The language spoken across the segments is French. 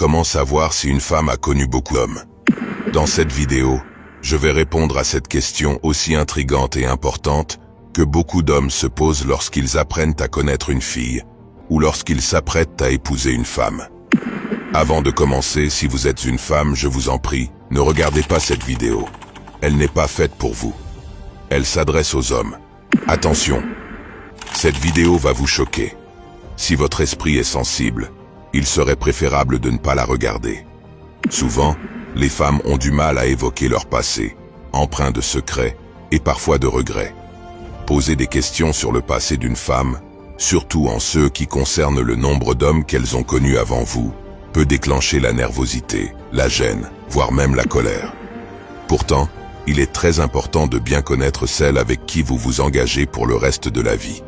Comment savoir si une femme a connu beaucoup d'hommes? Dans cette vidéo, je vais répondre à cette question aussi intrigante et importante que beaucoup d'hommes se posent lorsqu'ils apprennent à connaître une fille ou lorsqu'ils s'apprêtent à épouser une femme. Avant de commencer, si vous êtes une femme, je vous en prie, ne regardez pas cette vidéo. Elle n'est pas faite pour vous. Elle s'adresse aux hommes. Attention, cette vidéo va vous choquer. Si votre esprit est sensible, il serait préférable de ne pas la regarder. Souvent, les femmes ont du mal à évoquer leur passé, empreint de secrets et parfois de regrets. Poser des questions sur le passé d'une femme, surtout en ceux qui concernent le nombre d'hommes qu'elles ont connus avant vous, peut déclencher la nervosité, la gêne, voire même la colère. Pourtant, il est très important de bien connaître celle avec qui vous vous engagez pour le reste de la vie.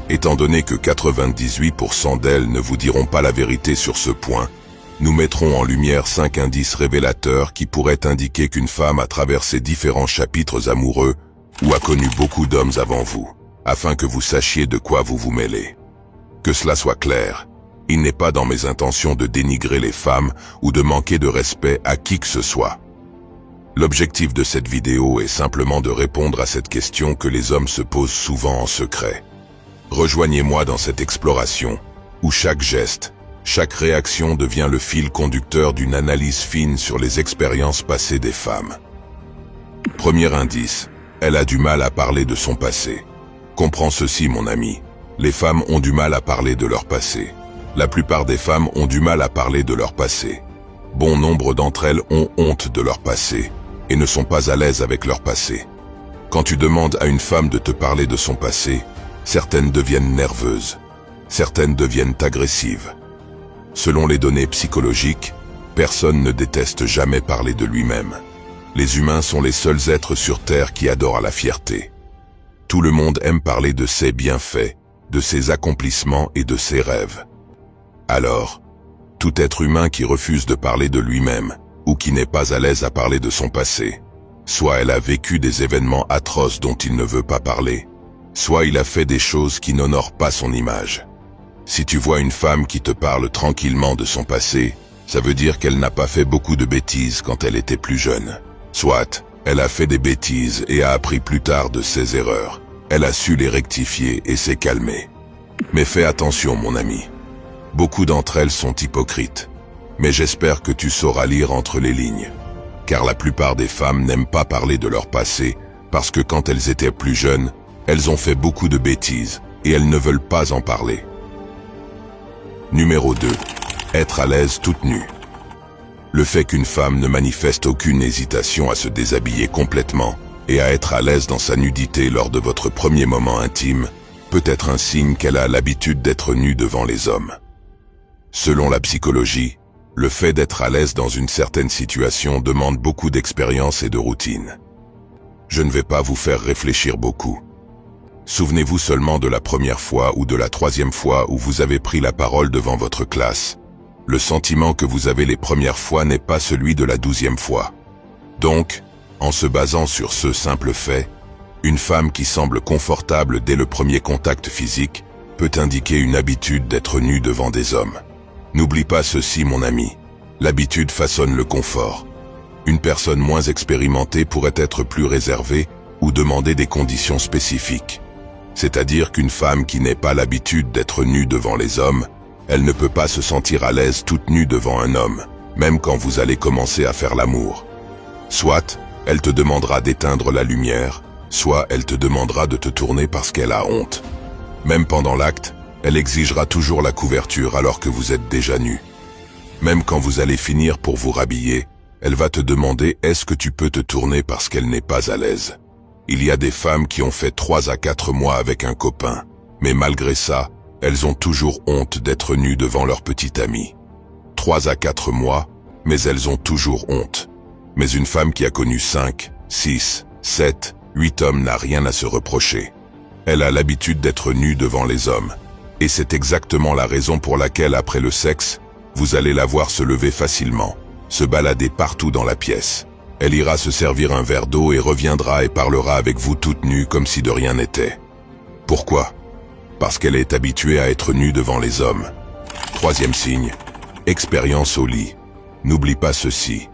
Étant donné que 98% d'elles ne vous diront pas la vérité sur ce point, nous mettrons en lumière 5 indices révélateurs qui pourraient indiquer qu'une femme a traversé différents chapitres amoureux ou a connu beaucoup d'hommes avant vous, afin que vous sachiez de quoi vous vous mêlez. Que cela soit clair, il n'est pas dans mes intentions de dénigrer les femmes ou de manquer de respect à qui que ce soit. L'objectif de cette vidéo est simplement de répondre à cette question que les hommes se posent souvent en secret. Rejoignez-moi dans cette exploration, où chaque geste, chaque réaction devient le fil conducteur d'une analyse fine sur les expériences passées des femmes. Premier indice, elle a du mal à parler de son passé. Comprends ceci, mon ami, les femmes ont du mal à parler de leur passé. La plupart des femmes ont du mal à parler de leur passé. Bon nombre d'entre elles ont honte de leur passé et ne sont pas à l'aise avec leur passé. Quand tu demandes à une femme de te parler de son passé, certaines deviennent nerveuses, certaines deviennent agressives. Selon les données psychologiques, personne ne déteste jamais parler de lui-même. Les humains sont les seuls êtres sur Terre qui adorent la fierté. Tout le monde aime parler de ses bienfaits, de ses accomplissements et de ses rêves. Alors, tout être humain qui refuse de parler de lui-même, ou qui n'est pas à l'aise à parler de son passé, soit elle a vécu des événements atroces dont il ne veut pas parler, soit il a fait des choses qui n'honorent pas son image. Si tu vois une femme qui te parle tranquillement de son passé, ça veut dire qu'elle n'a pas fait beaucoup de bêtises quand elle était plus jeune. Soit, elle a fait des bêtises et a appris plus tard de ses erreurs. Elle a su les rectifier et s'est calmée. Mais fais attention, mon ami. Beaucoup d'entre elles sont hypocrites. Mais j'espère que tu sauras lire entre les lignes. Car la plupart des femmes n'aiment pas parler de leur passé parce que quand elles étaient plus jeunes, elles ont fait beaucoup de bêtises et elles ne veulent pas en parler. Numéro 2. Être à l'aise toute nue. Le fait qu'une femme ne manifeste aucune hésitation à se déshabiller complètement et à être à l'aise dans sa nudité lors de votre premier moment intime peut être un signe qu'elle a l'habitude d'être nue devant les hommes. Selon la psychologie, le fait d'être à l'aise dans une certaine situation demande beaucoup d'expérience et de routine. Je ne vais pas vous faire réfléchir beaucoup. Souvenez-vous seulement de la première fois ou de la troisième fois où vous avez pris la parole devant votre classe. Le sentiment que vous avez les premières fois n'est pas celui de la 12e fois. Donc, en se basant sur ce simple fait, une femme qui semble confortable dès le premier contact physique peut indiquer une habitude d'être nue devant des hommes. N'oublie pas ceci, mon ami. L'habitude façonne le confort. Une personne moins expérimentée pourrait être plus réservée ou demander des conditions spécifiques. C'est-à-dire qu'une femme qui n'ait pas l'habitude d'être nue devant les hommes, elle ne peut pas se sentir à l'aise toute nue devant un homme, même quand vous allez commencer à faire l'amour. Soit, elle te demandera d'éteindre la lumière, soit elle te demandera de te tourner parce qu'elle a honte. Même pendant l'acte, elle exigera toujours la couverture alors que vous êtes déjà nu. Même quand vous allez finir pour vous rhabiller, elle va te demander est-ce que tu peux te tourner parce qu'elle n'est pas à l'aise. Il y a des femmes qui ont fait 3 à 4 mois avec un copain, mais malgré ça, elles ont toujours honte d'être nues devant leur petit ami. 3 à 4 mois, mais elles ont toujours honte. Mais une femme qui a connu 5, 6, 7, 8 hommes n'a rien à se reprocher. Elle a l'habitude d'être nue devant les hommes. Et c'est exactement la raison pour laquelle, après le sexe, vous allez la voir se lever facilement, se balader partout dans la pièce. Elle ira se servir un verre d'eau et reviendra et parlera avec vous toute nue comme si de rien n'était. Pourquoi? Parce qu'elle est habituée à être nue devant les hommes. Troisième signe, Expérience au lit. N'oublie pas ceci.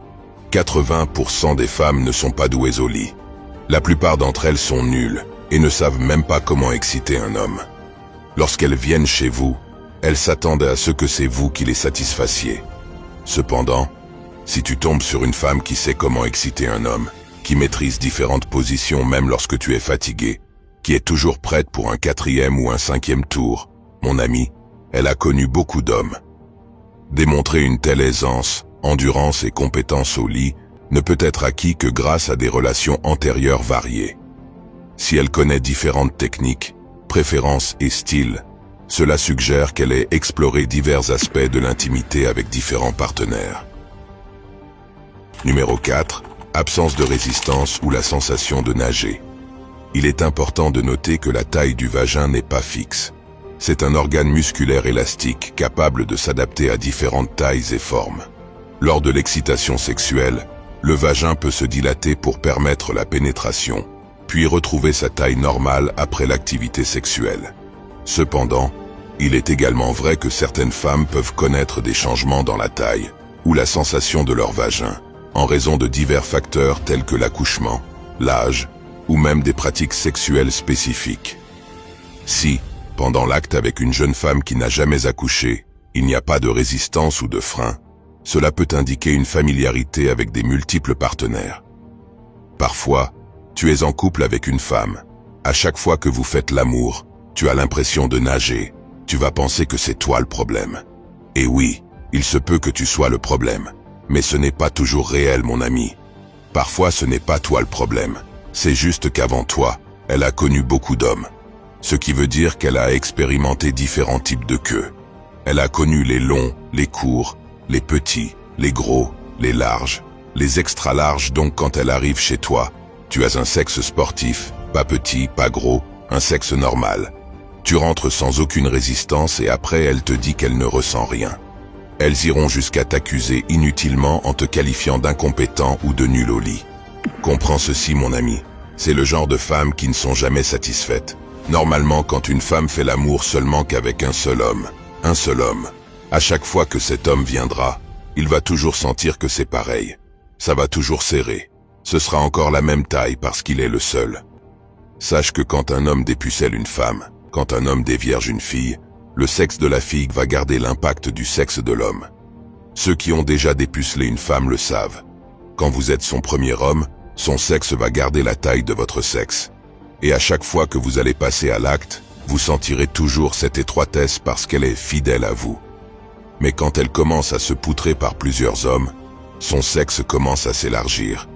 80% des femmes ne sont pas douées au lit. La plupart d'entre elles sont nulles et ne savent même pas comment exciter un homme. Lorsqu'elles viennent chez vous, elles s'attendent à ce que c'est vous qui les satisfassiez. Cependant, si tu tombes sur une femme qui sait comment exciter un homme, qui maîtrise différentes positions même lorsque tu es fatigué, qui est toujours prête pour un 4e ou un 5e tour, mon ami, elle a connu beaucoup d'hommes. Démontrer une telle aisance, endurance et compétence au lit ne peut être acquis que grâce à des relations antérieures variées. Si elle connaît différentes techniques, préférences et styles, cela suggère qu'elle ait exploré divers aspects de l'intimité avec différents partenaires. Numéro 4. Absence de résistance ou la sensation de nager. Il est important de noter que la taille du vagin n'est pas fixe. C'est un organe musculaire élastique capable de s'adapter à différentes tailles et formes. Lors de l'excitation sexuelle, le vagin peut se dilater pour permettre la pénétration, puis retrouver sa taille normale après l'activité sexuelle. Cependant, il est également vrai que certaines femmes peuvent connaître des changements dans la taille ou la sensation de leur vagin, en raison de divers facteurs tels que l'accouchement, l'âge ou même des pratiques sexuelles spécifiques. Si, pendant l'acte avec une jeune femme qui n'a jamais accouché, il n'y a pas de résistance ou de frein, cela peut indiquer une familiarité avec des multiples partenaires. Parfois, tu es en couple avec une femme. À chaque fois que vous faites l'amour, tu as l'impression de nager. Tu vas penser que c'est toi le problème. Et oui, il se peut que tu sois le problème. Mais ce n'est pas toujours réel, mon ami. Parfois, ce n'est pas toi le problème. C'est juste qu'avant toi, elle a connu beaucoup d'hommes. Ce qui veut dire qu'elle a expérimenté différents types de queues. Elle a connu les longs, les courts, les petits, les gros, les larges, les extra larges. Donc quand elle arrive chez toi, tu as un sexe sportif, pas petit, pas gros, un sexe normal. Tu rentres sans aucune résistance et après elle te dit qu'elle ne ressent rien. Elles iront jusqu'à t'accuser inutilement en te qualifiant d'incompétent ou de nul au lit. Comprends ceci, mon ami, c'est le genre de femmes qui ne sont jamais satisfaites. Normalement, quand une femme fait l'amour seulement qu'avec un seul homme, à chaque fois que cet homme viendra, il va toujours sentir que c'est pareil. Ça va toujours serrer. Ce sera encore la même taille parce qu'il est le seul. Sache que quand un homme dépucelle une femme, quand un homme dévierge une fille, le sexe de la fille va garder l'impact du sexe de l'homme. Ceux qui ont déjà dépucelé une femme le savent. Quand vous êtes son premier homme, son sexe va garder la taille de votre sexe. Et à chaque fois que vous allez passer à l'acte, vous sentirez toujours cette étroitesse parce qu'elle est fidèle à vous. Mais quand elle commence à se poutrer par plusieurs hommes, son sexe commence à s'élargir.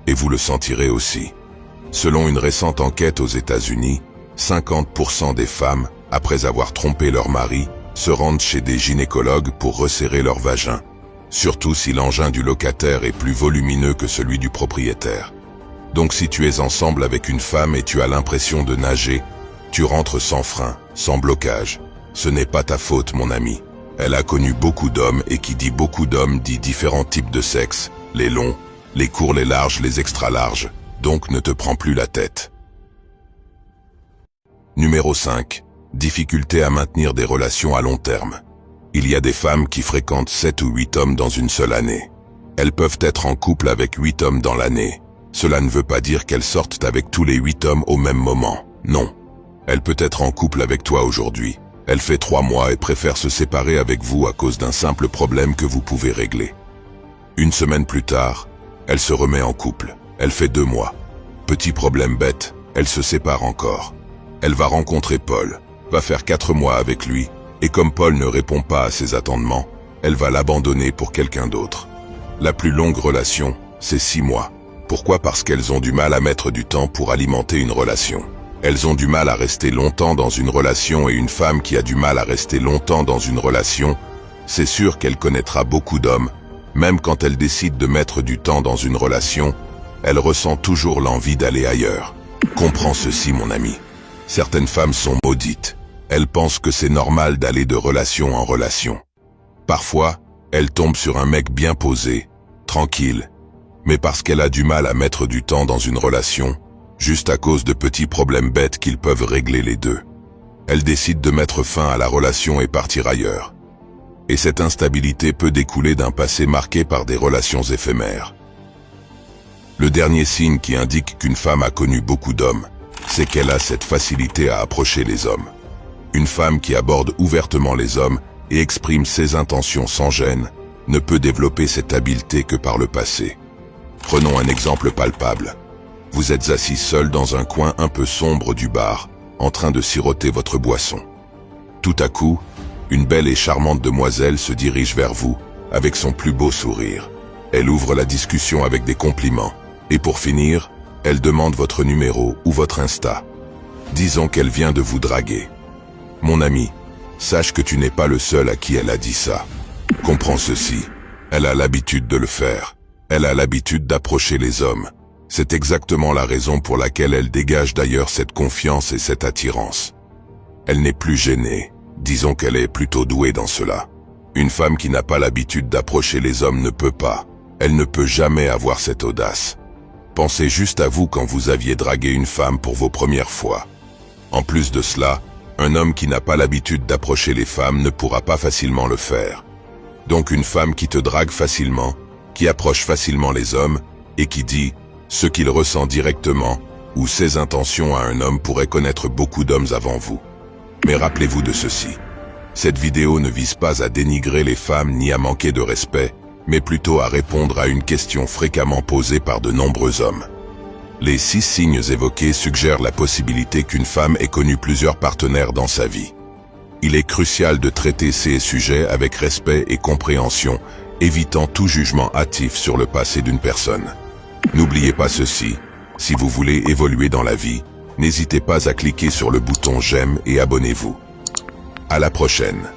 Et vous le sentirez aussi. Selon une récente enquête aux États-Unis, 50% des femmes, après avoir trompé leur mari, se rendent chez des gynécologues pour resserrer leur vagin, surtout si l'engin du locataire est plus volumineux que celui du propriétaire. Donc si tu es ensemble avec une femme et tu as l'impression de nager, tu rentres sans frein, sans blocage. Ce n'est pas ta faute, mon ami. Elle a connu beaucoup d'hommes et qui dit beaucoup d'hommes dit différents types de sexe, les longs, les courts, les larges, les extra larges. Donc ne te prends plus la tête. Numéro 5. Difficulté à maintenir des relations à long terme. Il y a des femmes qui fréquentent 7 ou 8 hommes dans une seule année. Elles peuvent être en couple avec 8 hommes dans l'année. Cela ne veut pas dire qu'elles sortent avec tous les 8 hommes au même moment. Non. Elle peut être en couple avec toi aujourd'hui. Elle fait 3 mois et préfère se séparer avec vous à cause d'un simple problème que vous pouvez régler. Une semaine plus tard, elle se remet en couple. Elle fait 2 mois. Petit problème bête, elle se sépare encore. Elle va rencontrer Paul, va faire 4 mois avec lui, et comme Paul ne répond pas à ses attendements, elle va l'abandonner pour quelqu'un d'autre. La plus longue relation, c'est 6 mois. Pourquoi? Parce qu'elles ont du mal à mettre du temps pour alimenter une relation. Elles ont du mal à rester longtemps dans une relation et une femme qui a du mal à rester longtemps dans une relation, c'est sûr qu'elle connaîtra beaucoup d'hommes, même quand elle décide de mettre du temps dans une relation, elle ressent toujours l'envie d'aller ailleurs. Comprends ceci, mon ami. Certaines femmes sont maudites. Elles pensent que c'est normal d'aller de relation en relation. Parfois, elles tombent sur un mec bien posé, tranquille, mais parce qu'elle a du mal à mettre du temps dans une relation, juste à cause de petits problèmes bêtes qu'ils peuvent régler les deux. Elle décide de mettre fin à la relation et partir ailleurs. Et cette instabilité peut découler d'un passé marqué par des relations éphémères. Le dernier signe qui indique qu'une femme a connu beaucoup d'hommes, c'est qu'elle a cette facilité à approcher les hommes. Une femme qui aborde ouvertement les hommes et exprime ses intentions sans gêne ne peut développer cette habileté que par le passé. Prenons un exemple palpable. Vous êtes assis seul dans un coin un peu sombre du bar, en train de siroter votre boisson. Tout à coup, une belle et charmante demoiselle se dirige vers vous, avec son plus beau sourire. Elle ouvre la discussion avec des compliments, et pour finir, elle demande votre numéro ou votre Insta. Disons qu'elle vient de vous draguer. Mon ami, sache que tu n'es pas le seul à qui elle a dit ça. Comprends ceci, elle a l'habitude de le faire. Elle a l'habitude d'approcher les hommes. C'est exactement la raison pour laquelle elle dégage d'ailleurs cette confiance et cette attirance. Elle n'est plus gênée. Disons qu'elle est plutôt douée dans cela. Une femme qui n'a pas l'habitude d'approcher les hommes ne peut pas. Elle ne peut jamais avoir cette audace. Pensez juste à vous quand vous aviez dragué une femme pour vos premières fois. En plus de cela, un homme qui n'a pas l'habitude d'approcher les femmes ne pourra pas facilement le faire. Donc une femme qui te drague facilement, qui approche facilement les hommes, et qui dit ce qu'il ressent directement, ou ses intentions à un homme pourrait connaître beaucoup d'hommes avant vous. Mais rappelez-vous de ceci. Cette vidéo ne vise pas à dénigrer les femmes ni à manquer de respect, mais plutôt à répondre à une question fréquemment posée par de nombreux hommes. Les 6 signes évoqués suggèrent la possibilité qu'une femme ait connu plusieurs partenaires dans sa vie. Il est crucial de traiter ces sujets avec respect et compréhension, évitant tout jugement hâtif sur le passé d'une personne. N'oubliez pas ceci, si vous voulez évoluer dans la vie, n'hésitez pas à cliquer sur le bouton j'aime et abonnez-vous. À la prochaine.